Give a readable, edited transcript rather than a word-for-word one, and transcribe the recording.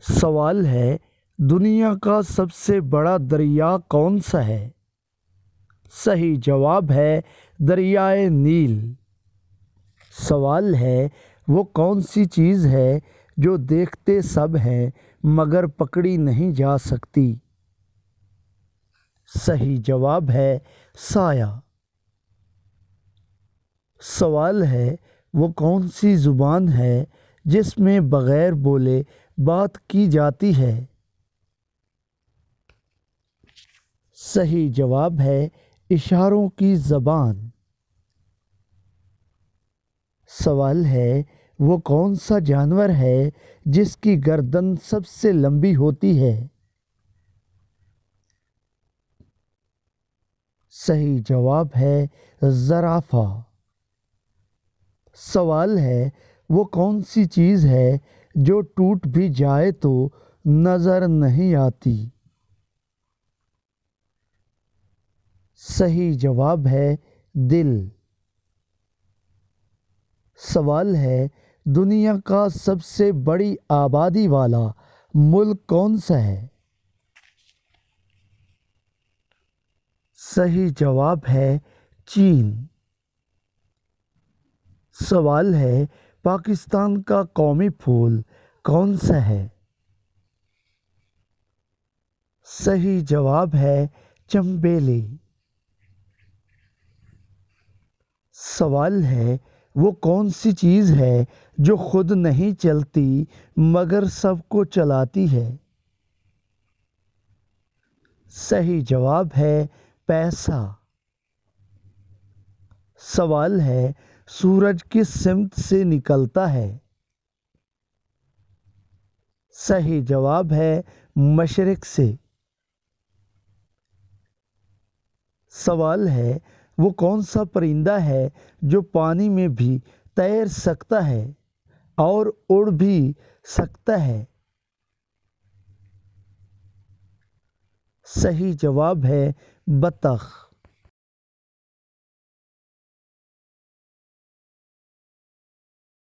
سوال ہے، دنیا کا سب سے بڑا دریا کون سا ہے؟ صحیح جواب ہے دریائے نیل۔ سوال ہے، وہ کون سی چیز ہے جو دیکھتے سب ہیں مگر پکڑی نہیں جا سکتی؟ صحیح جواب ہے سایہ۔ سوال ہے، وہ کون سی زبان ہے جس میں بغیر بولے بات کی جاتی ہے؟ صحیح جواب ہے اشاروں کی زبان۔ سوال ہے، وہ کون سا جانور ہے جس کی گردن سب سے لمبی ہوتی ہے؟ صحیح جواب ہے زرافہ۔ سوال ہے، وہ کون سی چیز ہے جو ٹوٹ بھی جائے تو نظر نہیں آتی؟ صحیح جواب ہے دل۔ سوال ہے، دنیا کا سب سے بڑی آبادی والا ملک کون سا ہے؟ صحیح جواب ہے چین۔ سوال ہے، پاکستان کا قومی پھول کون سا ہے؟ صحیح جواب ہے چنبیلی۔ سوال ہے، وہ کون سی چیز ہے جو خود نہیں چلتی مگر سب کو چلاتی ہے؟ صحیح جواب ہے پیسہ۔ سوال ہے، سورج کس سمت سے نکلتا ہے؟ صحیح جواب ہے مشرق سے۔ سوال ہے، وہ کون سا پرندہ ہے جو پانی میں بھی تیر سکتا ہے اور اڑ بھی سکتا ہے؟ صحیح جواب ہے بطخ۔